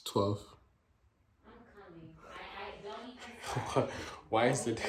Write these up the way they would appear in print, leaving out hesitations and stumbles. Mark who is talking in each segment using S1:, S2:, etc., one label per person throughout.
S1: 12. Why is it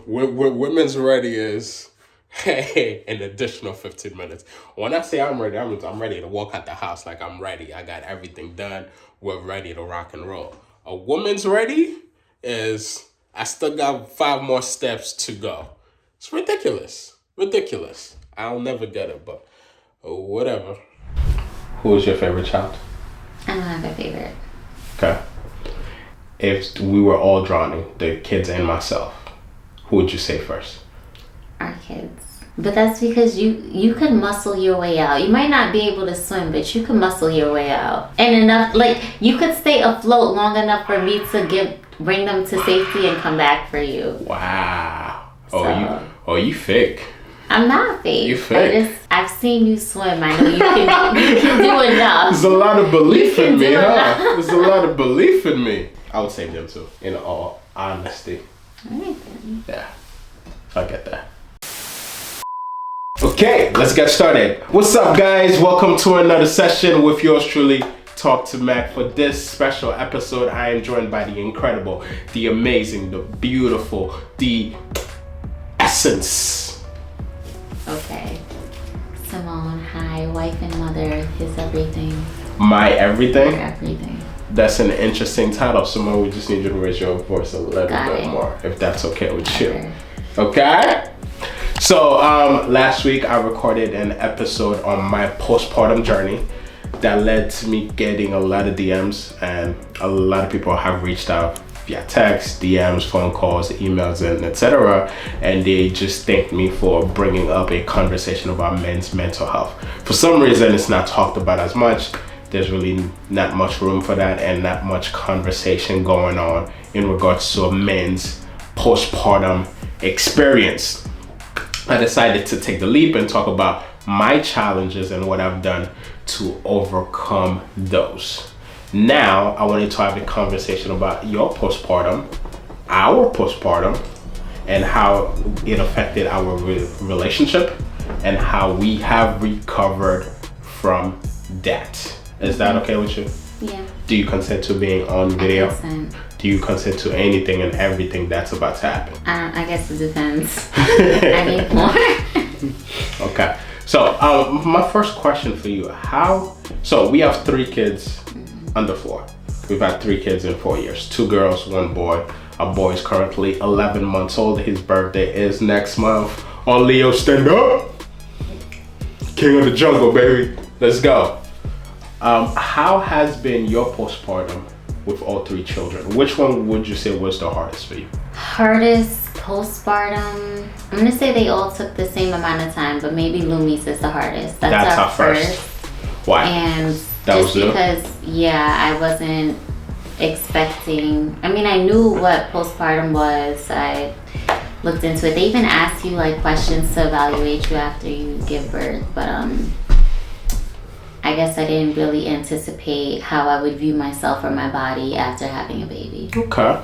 S1: women's ready is hey an additional 15 minutes. When I say I'm ready, I'm ready to walk out the house like I'm ready. I got everything done. We're ready to rock and roll. A woman's ready is I still got 5 more steps to go. It's ridiculous. Ridiculous. I'll never get it, but whatever. Who is your favorite child?
S2: I don't have a favorite.
S1: Okay. If we were all drowning, the kids and myself, who would you say first?
S2: Our kids. But that's because you could muscle your way out. You might not be able to swim, but you can muscle your way out. And enough, like, you could stay afloat long enough for me to bring them to safety and come back for you.
S1: Wow.
S2: So,
S1: you fake.
S2: I'm not fake.
S1: You fake.
S2: I've seen you swim. I know you can do enough.
S1: There's a lot of belief in me, huh? There's a lot of belief in me. I would save them too, in all honesty.
S2: Alright.
S1: Yeah, I get that. Okay, let's get started. What's up, guys? Welcome to another session with yours truly, Talk to Mac. For this special episode, I am joined by the incredible, the amazing, the beautiful, the essence.
S2: Okay. Simone, hi, wife and mother, his everything.
S1: My everything?
S2: Your everything.
S1: That's an interesting title, Simone. We just need you to raise your voice a little bit more, if that's okay with you. Okay? So, last week I recorded an episode on my postpartum journey that led to me getting a lot of DMs, and a lot of people have reached out via text, DMs, phone calls, emails, and etc. And they just thanked me for bringing up a conversation about men's mental health. For some reason, it's not talked about as much. There's really not much room for that and not much conversation going on in regards to a men's postpartum experience. I decided to take the leap and talk about my challenges and what I've done to overcome those. Now, I wanted to have a conversation about your postpartum, our postpartum, and how it affected our relationship and how we have recovered from that. Is that okay with you?
S2: Yeah.
S1: Do you consent to being on video?
S2: I consent.
S1: Do you consent to anything and everything that's about to happen?
S2: I guess it depends. I need more.
S1: Okay. So, my first question for you, so we have 3 kids under 4. We've had 3 kids in 4 years, 2 girls, 1 boy. Our boy is currently 11 months old. His birthday is next month. All Leo, stand up. King of the jungle, baby. Let's go. How has been your postpartum with all 3 children? Which one would you say was the hardest for you?
S2: Hardest postpartum. I'm gonna say they all took the same amount of time, but maybe Lumi's is the hardest. That's our first.
S1: Why?
S2: And
S1: that
S2: just
S1: was
S2: because, I wasn't expecting. I mean, I knew what postpartum was. I looked into it. They even ask you like questions to evaluate you after you give birth, but I guess I didn't really anticipate how I would view myself or my body after having a baby.
S1: Okay.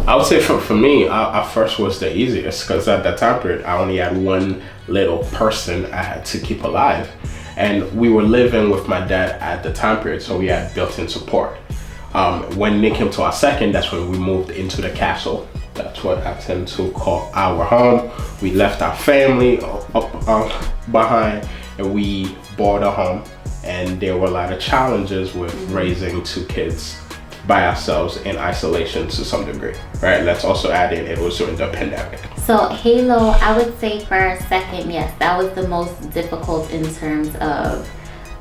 S1: I would say for me, our first was the easiest because at that time period, I only had one little person I had to keep alive. And we were living with my dad at the time period, so we had built-in support. When it came to our second, that's when we moved into the castle. That's what I tend to call our home. We left our family behind and we bought a home. And there were a lot of challenges with raising 2 kids by ourselves in isolation to some degree, right? Let's also add in, it was during the pandemic.
S2: So Halo, I would say for our second, yes, that was the most difficult in terms of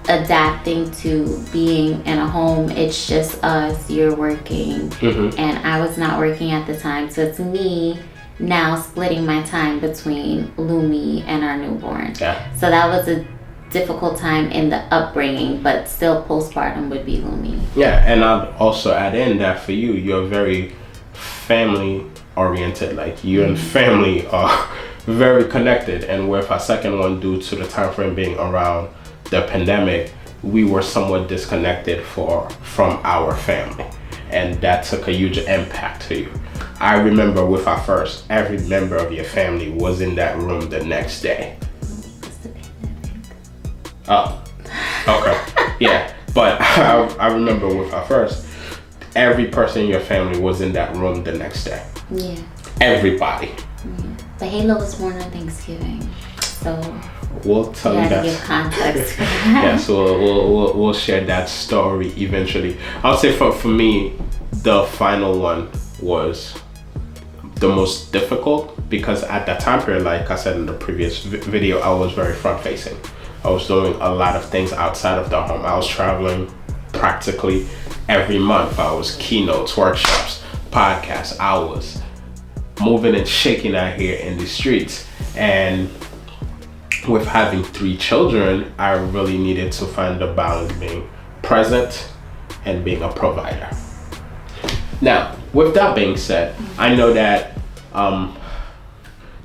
S2: adapting to being in a home. It's just us, you're working, and I was not working at the time. So it's me now splitting my time between Lumi and our newborn. Yeah. So that was a difficult time in the upbringing, but still postpartum would be Lumi.
S1: Yeah, and I'd also add in that for you, you're very family oriented. Like you and family are very connected, and with our second one, due to the time frame being around the pandemic, we were somewhat disconnected from our family, and that took a huge impact to you. I remember with our first, every member of your family was in that room the next day. Oh, okay. Yeah, But I remember with our first, every person in your family was in that room the next day.
S2: Yeah.
S1: Everybody.
S2: Yeah. But Halo was born on Thanksgiving, so
S1: we'll tell you that.
S2: To give context.
S1: Yeah, so we'll share that story eventually. I'll say for me, the final one was the most difficult because at that time period, like I said in the previous video, I was very front facing. I was doing a lot of things outside of the home. I was traveling practically every month. I was keynotes, workshops, podcasts. I was moving and shaking out here in the streets. And with having 3 children, I really needed to find the balance being present and being a provider. Now, with that being said, I know that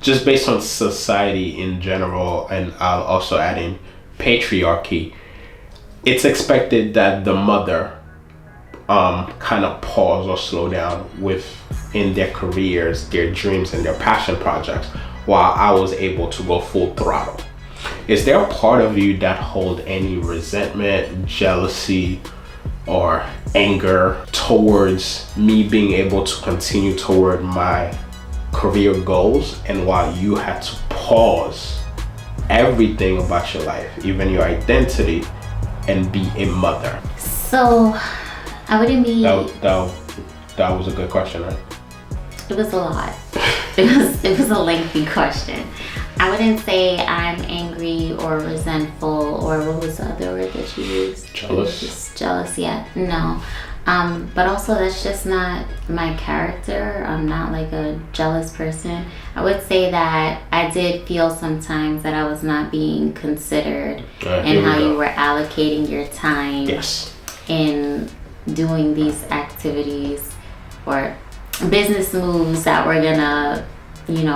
S1: just based on society in general, and I'll also add in patriarchy, it's expected that the mother kind of pause or slow down in their careers, their dreams, and their passion projects, while I was able to go full throttle. Is there a part of you that hold any resentment, jealousy, or anger towards me being able to continue toward my career goals, and while you had to pause everything about your life, even your identity, and be a mother?
S2: So I wouldn't be.
S1: That was a good question, right?
S2: It was a lot. It was a lengthy question. I wouldn't say I'm angry or resentful, or what was the other word that you used?
S1: Jealous.
S2: Just jealous, yeah. No. But also that's just not my character. I'm not like a jealous person. I would say that I did feel sometimes that I was not being considered in how you were allocating your time in doing these activities or business moves that were gonna,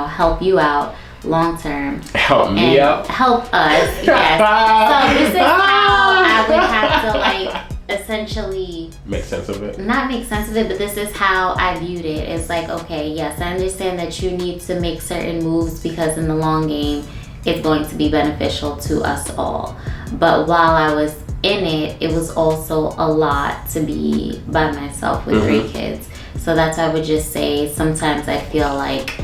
S2: help you out long term.
S1: Help me out?
S2: Help us, yes. So this is how I would have to essentially
S1: make sense of it.
S2: Not make sense of it, but this is how I viewed it. It's like, okay, yes, I understand that you need to make certain moves because in the long game, it's going to be beneficial to us all. But while I was in it, it was also a lot to be by myself with 3 kids. So that's why I would just say sometimes I feel like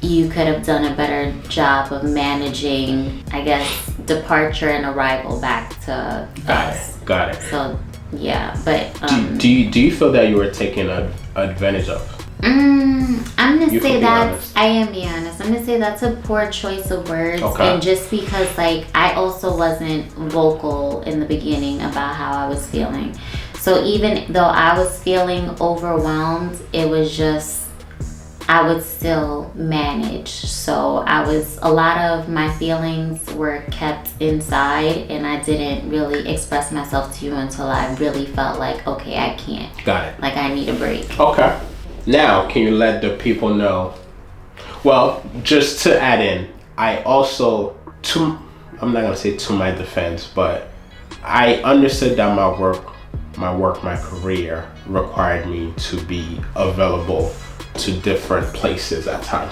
S2: you could have done a better job of managing, I guess, departure and arrival back to us.
S1: Got it.
S2: So yeah, but
S1: do you feel that you were taken advantage of?
S2: I'm gonna say that
S1: honest.
S2: I am being honest. I'm gonna say that's a poor choice of words,
S1: okay.
S2: And just because I also wasn't vocal in the beginning about how I was feeling. So even though I was feeling overwhelmed, it was just I would still manage. So a lot of my feelings were kept inside, and I didn't really express myself to you until I really felt like, okay, I can't.
S1: Got it.
S2: Like I need a break.
S1: Okay. Now, can you let the people know? Well, just to add in, I also, I'm not gonna say to my defense, but I understood that my career required me to be available to different places at times.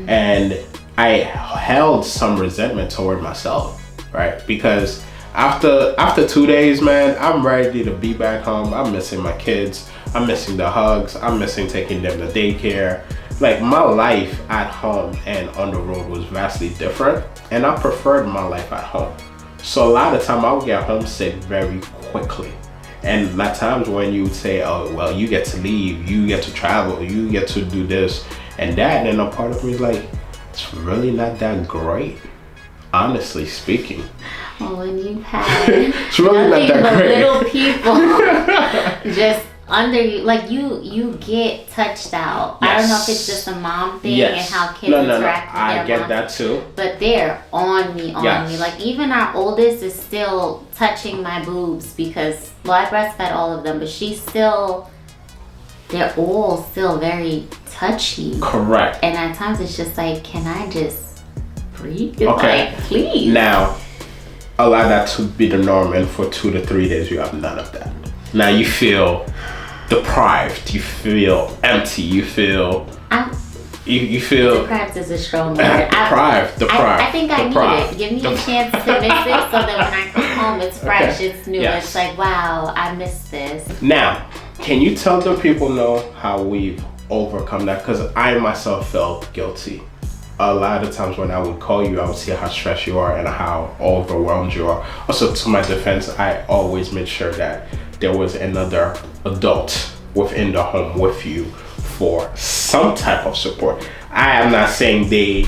S1: And I held some resentment toward myself, right? Because after 2 days, man, I'm ready to be back home. I'm missing my kids. I'm missing the hugs. I'm missing taking them to daycare. Like, my life at home and on the road was vastly different, and I preferred my life at home. So a lot of time I would get homesick very quickly. And at times when you would say, oh, well, you get to leave, you get to travel, you get to do this and that, and a part of me is like, it's really not that great, honestly speaking.
S2: Well, when you've had
S1: it's really
S2: nothing
S1: not that
S2: but
S1: great.
S2: little people just under you, like you get touched out.
S1: Yes.
S2: I don't know if it's just a mom thing and how kids interact with their
S1: I get
S2: moms,
S1: that too.
S2: but they're on me.
S1: Yes.
S2: Like even our oldest is still touching my boobs because, well, I breastfed all of them, but they're all still very touchy.
S1: Correct.
S2: And at times it's just like, can I just breathe?
S1: Okay.
S2: Like, please.
S1: Now, allow that to be the norm, and for 2 to 3 days you have none of that. Now you feel deprived, you feel empty, you feel You feel
S2: deprived is a strong word.
S1: deprived.
S2: I think I need it. Give me a chance to miss it so that when I come home, it's fresh, it's new.
S1: Yes.
S2: It's like, wow, I missed this.
S1: Now, can you tell the people know how we've overcome that? Because I myself felt guilty. A lot of times when I would call you, I would see how stressed you are and how overwhelmed you are. Also, to my defense, I always made sure that there was another adult within the home with you for some type of support. I am not saying they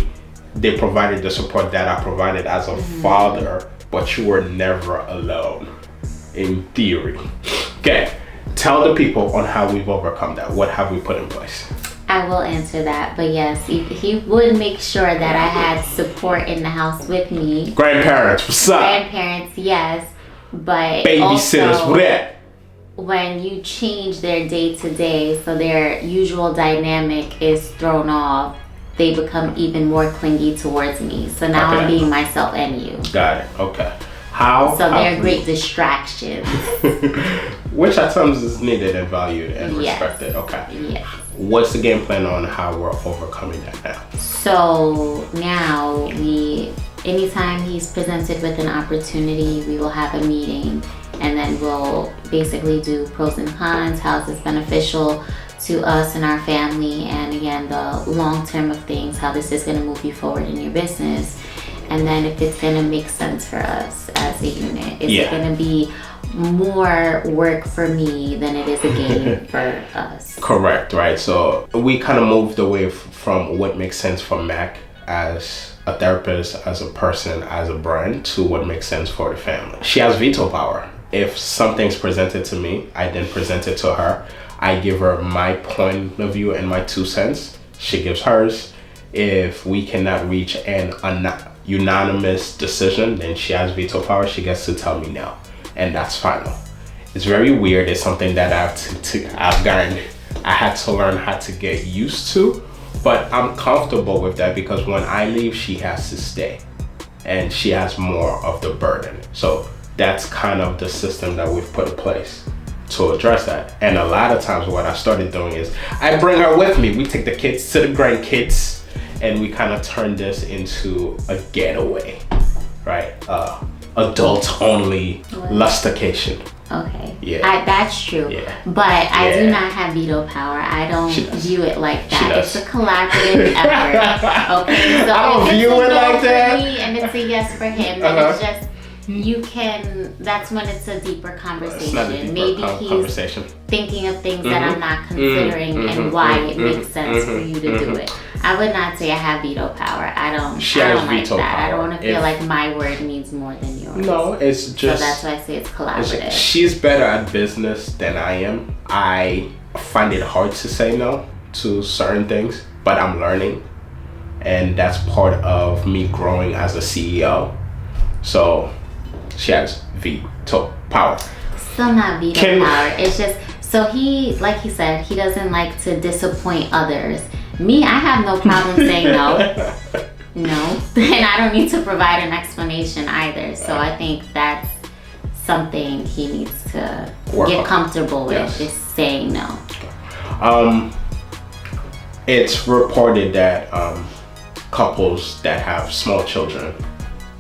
S1: provided the support that I provided as a father, but you were never alone, in theory. Okay, tell the people on how we've overcome that. What have we put in place?
S2: I will answer that, but yes, he would make sure that I had support in the house with me.
S1: Grandparents, what's up?
S2: Grandparents, yes, but
S1: Babysitters,
S2: also,
S1: what that?
S2: when you change their day to day, so their usual dynamic is thrown off, they become even more clingy towards me. So now I'm being myself and you.
S1: Got it. Okay. How?
S2: So they're great distractions.
S1: Which at times is needed and valued and respected. Okay.
S2: Yes.
S1: What's the game plan on how we're overcoming that now?
S2: So now anytime he's presented with an opportunity, we will have a meeting, and then we'll basically do pros and cons, how is this beneficial to us and our family, and again, the long term of things, how this is going to move you forward in your business, and then if it's going to make sense for us as a unit. Is it going to be more work for me than it is a gain for us? Correct,
S1: right? So we kind of moved away from what makes sense for Mac as a therapist, as a person, as a brand, to what makes sense for the family. She has veto power. If something's presented to me, I then present it to her. I give her my point of view and my 2 cents. She gives hers. If we cannot reach an unanimous decision, then she has veto power. She gets to tell me no, and that's final. It's very weird. It's something that I had to learn how to get used to, but I'm comfortable with that because when I leave, she has to stay, and she has more of the burden. So that's kind of the system that we've put in place to address that. And a lot of times what I started doing is I bring her with me. We take the kids to the grandkids, and we kind of turn this into a getaway, right? Adult only lustication.
S2: Okay.
S1: Yeah.
S2: That's true.
S1: Yeah.
S2: But I do not have veto power. I don't view it like that. It's a collaborative effort. Okay. So
S1: I don't view it like that.
S2: For me and it's a yes for him. And it's just that's when it's a deeper conversation.
S1: It's not a deeper
S2: Maybe
S1: conversation.
S2: he's thinking of things that I'm not considering and why it makes sense for you to do it. I would not say I have veto power. I don't like that. I don't want to feel like my word means more than yours.
S1: No, it's just.
S2: So that's why I say it's collaborative.
S1: She's better at business than I am. I find it hard to say no to certain things, but I'm learning, and that's part of me growing as a CEO. So she has veto power.
S2: Still not veto power. It's just, so like he said, he doesn't like to disappoint others. Me, I have no problem saying no. No. And I don't need to provide an explanation either. So I think that's something he needs to get comfortable with, is saying no.
S1: It's reported that couples that have small children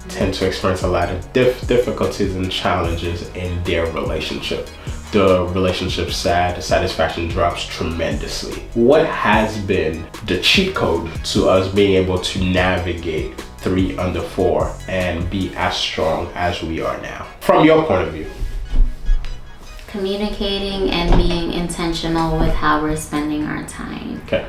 S1: tend to experience a lot of difficulties and challenges in their relationship. The relationship satisfaction drops tremendously. What has been the cheat code to us being able to navigate 3 under 4 and be as strong as we are now, from your point of view?
S2: Communicating and being intentional with how we're spending our time.
S1: Okay.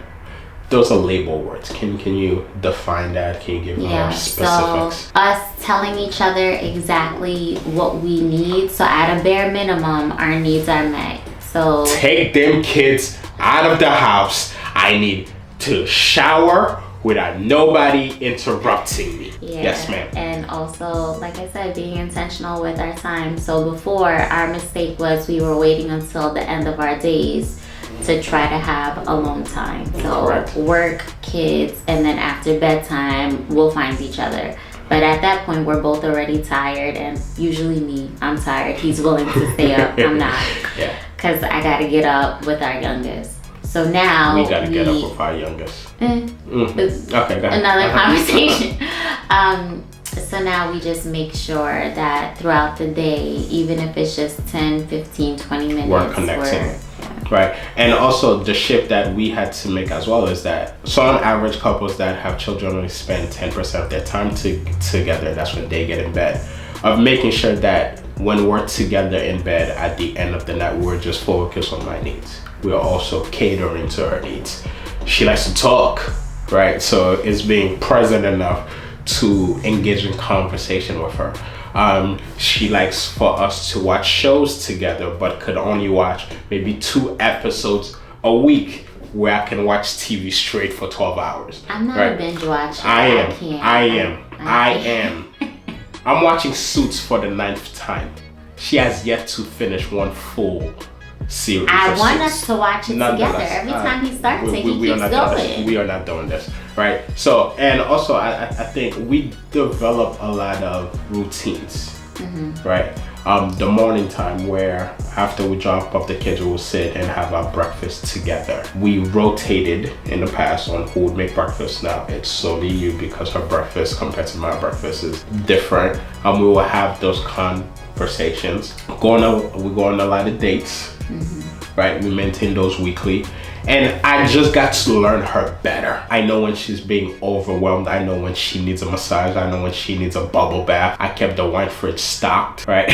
S1: Those are label words. Can you define that? Can you give more specifics?
S2: So us telling each other exactly what we need. So at a bare minimum, our needs are met. So
S1: take them kids out of the house. I need to shower without nobody interrupting me.
S2: Yeah.
S1: Yes, ma'am.
S2: And also, like I said, being intentional with our time. So before, our mistake was we were waiting until the end of our days to try to have alone time. So work, kids, and then after bedtime, we'll find each other. But at that point, we're both already tired, and usually me, I'm tired. He's willing to stay up, I'm not. Because I gotta get up with our youngest. So now
S1: we gotta get up with our youngest. Okay, go ahead.
S2: Another conversation. So now we just make sure that throughout the day, even if it's just 10, 15, 20 minutes,
S1: we're connecting. Right. And also the shift that we had to make as well is that, so on average, couples that have children only spend 10% of their time together. That's when they get in bed. Of making sure that when we're together in bed at the end of the night, we're just focused on my needs. We're also catering to her needs. She likes to talk, right? So it's being present enough to engage in conversation with her. She likes for us to watch shows together, but could only watch maybe 2 episodes a week, where I can watch TV straight for 12 hours.
S2: I'm not a binge watcher.
S1: I am. I'm watching Suits for the 9th time. She has yet to finish one full series.
S2: I want us to watch it together. Every time he starts it, he keeps going.
S1: We are not doing this, right? So, and also I think we develop a lot of routines, right? The morning time where after we drop off the kids, we'll sit and have our breakfast together. We rotated in the past on who would make breakfast. Now it's solely you, because her breakfast compared to my breakfast is different. We will have those conversations. We go on a lot of dates, right? We maintain those weekly. And I just got to learn her better. I know when she's being overwhelmed. I know when she needs a massage. I know when she needs a bubble bath. I kept the wine fridge stocked, right?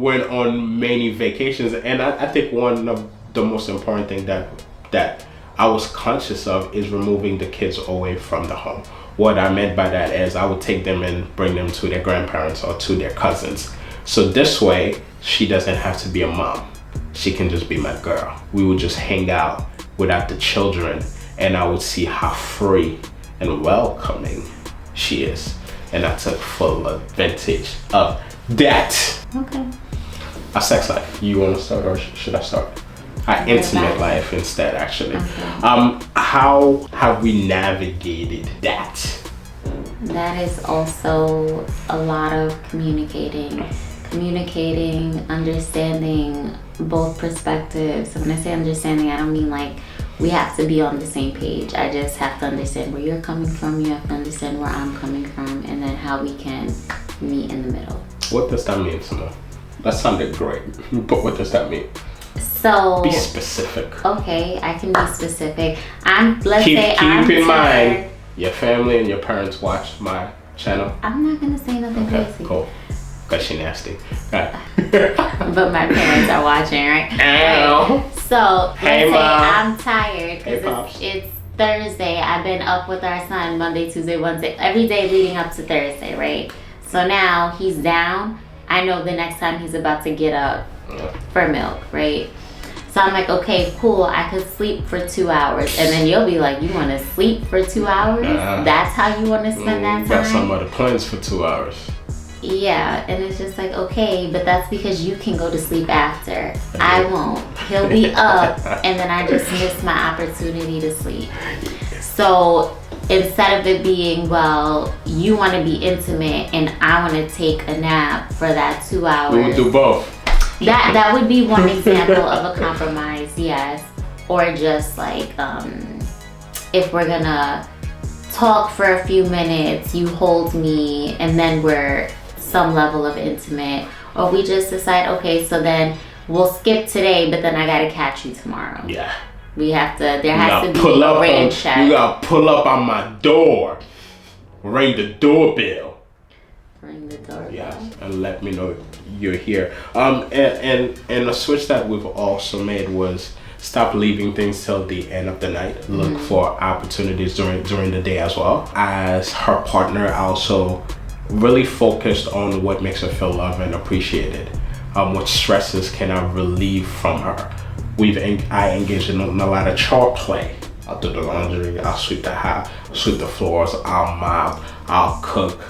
S1: Went on many vacations. And I think one of the most important thing that I was conscious of is removing the kids away from the home. What I meant by that is I would take them and bring them to their grandparents or to their cousins. So this way, she doesn't have to be a mom. She can just be my girl. We would just hang out without the children, and I would see how free and welcoming she is. And I took full advantage of that.
S2: Okay.
S1: Our sex life. You want to start or should I start? Our intimate life instead, actually. Okay. How have we navigated that?
S2: That is also a lot of communicating, understanding both perspectives. So when I say understanding, I don't mean like we have to be on the same page. I just have to understand where you're coming from. You have to understand where I'm coming from, and then how we can meet in the middle.
S1: What does that mean, Simone? That sounded great, but what does that mean?
S2: So
S1: be specific.
S2: Okay, I can be specific. Keep
S1: in mind your family and your parents watch my channel.
S2: I'm not gonna say nothing crazy.
S1: Cool. Cause she nasty. Right.
S2: But my parents are watching, right?
S1: Ow.
S2: Right. So
S1: hey,
S2: let's say
S1: Mom.
S2: I'm tired because it's Thursday. I've been up with our son Monday, Tuesday, Wednesday, every day leading up to Thursday, right? So now he's down. I know the next time he's about to get up for milk, right? So I'm like, okay, cool, I could sleep for 2 hours. And then you'll be like, you want to sleep for 2 hours? That's how you want to spend that time?
S1: Got some other plans for 2 hours.
S2: Yeah, and it's just like, okay, but that's because you can go to sleep after. I won't. He'll be up, and then I just miss my opportunity to sleep. So instead of it being, well, you want to be intimate and I want to take a nap for that 2 hours.
S1: We would do both.
S2: That would be one example of a compromise, yes. Or just like, if we're gonna talk for a few minutes, you hold me, and then we're some level of intimate. Or we just decide, okay, so then we'll skip today, but then I gotta catch you tomorrow.
S1: Yeah.
S2: We have to, there has to be a rain check.
S1: You gotta pull up on my door. Ring the doorbell.
S2: Ring the doorbell.
S1: Yes, and let me know you're here. And a switch that we've also made was stop leaving things till the end of the night. Look for opportunities during the day as well. As her partner, I also really focused on what makes her feel loved and appreciated. What stresses can I relieve from her? I engaged in a lot of chore play. I'll do the laundry, I'll sweep the house, sweep the floors, I'll mop, I'll cook,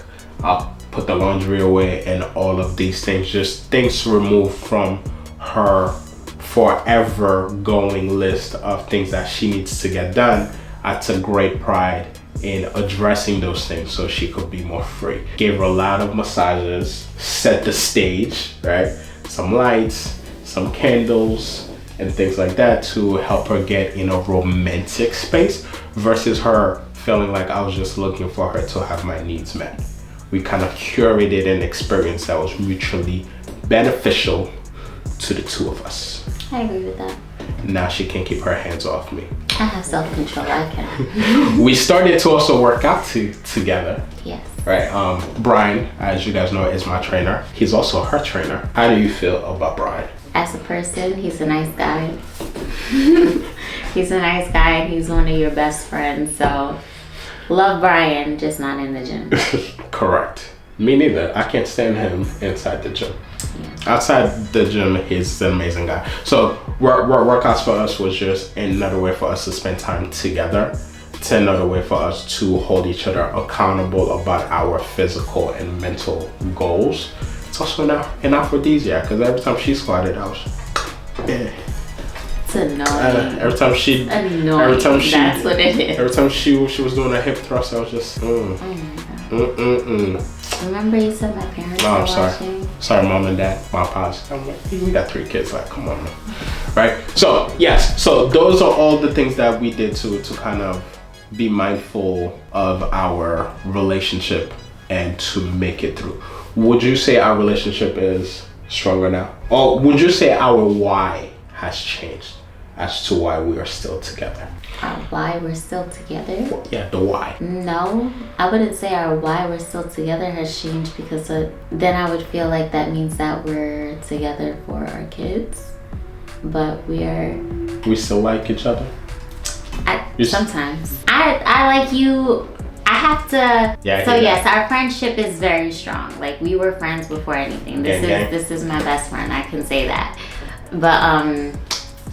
S1: I'll put the laundry away, and all of these things, just things removed from her forever going list of things that she needs to get done. I took great pride in addressing those things so she could be more free. Gave her a lot of massages, set the stage, right? Some lights, some candles and things like that to help her get in a romantic space versus her feeling like I was just looking for her to have my needs met. We kind of curated an experience that was mutually beneficial to the two of us.
S2: I agree with that.
S1: Now she can't keep her hands off me.
S2: I have self-control, I can.
S1: We started to also work out together.
S2: Yes.
S1: Right, Brian, as you guys know, is my trainer. He's also her trainer. How do you feel about Brian?
S2: As a person, he's a nice guy. He's a nice guy and he's one of your best friends. So, love Brian, just not in the gym.
S1: Correct. Me neither. I can't stand him inside the gym. Yeah. Outside the gym, he's an amazing guy. So, workouts for us was just another way for us to spend time together. It's another way for us to hold each other accountable about our physical and mental goals. It's also an aphrodisiac because every time she squatted, I was,
S2: It's annoying.
S1: Every time she,
S2: that's what it is.
S1: Every time she was doing a hip thrust, I was just,
S2: Oh my God. Remember you said my parents were watching?
S1: Sorry, mom and dad, my pops. I'm like, we got 3 kids, like, come on, man. Right? So, yes, so those are all the things that we did to kind of be mindful of our relationship and to make it through. Would you say our relationship is stronger now? Or would you say our why has changed as to why we are still together?
S2: Our why we're still together?
S1: Yeah, the why.
S2: No, I wouldn't say our why we're still together has changed because then I would feel like that means that we're together for our kids. But we
S1: still like each other?
S2: Sometimes. I like you. I have to.
S1: Yeah.
S2: So yes, our friendship is very strong. Like we were friends before anything. This is my best friend. I can say that. But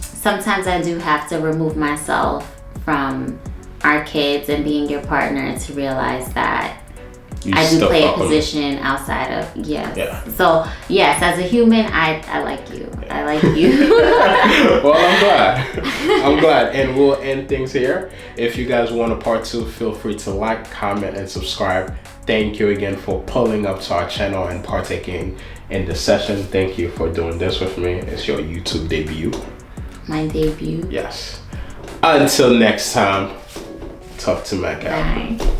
S2: sometimes I do have to remove myself from our kids and being your partner to realize that I do play a position outside of Yeah. So yes, as a human, I like you. Yeah. I like you.
S1: Well, I'm glad. And we'll end things here. If you guys want a part 2, feel free to like, comment, and subscribe. Thank you again for pulling up to our channel and partaking in the session. Thank you for doing this with me. It's your YouTube debut.
S2: My debut.
S1: Yes. Until next time, talk to my guy.
S2: Bye.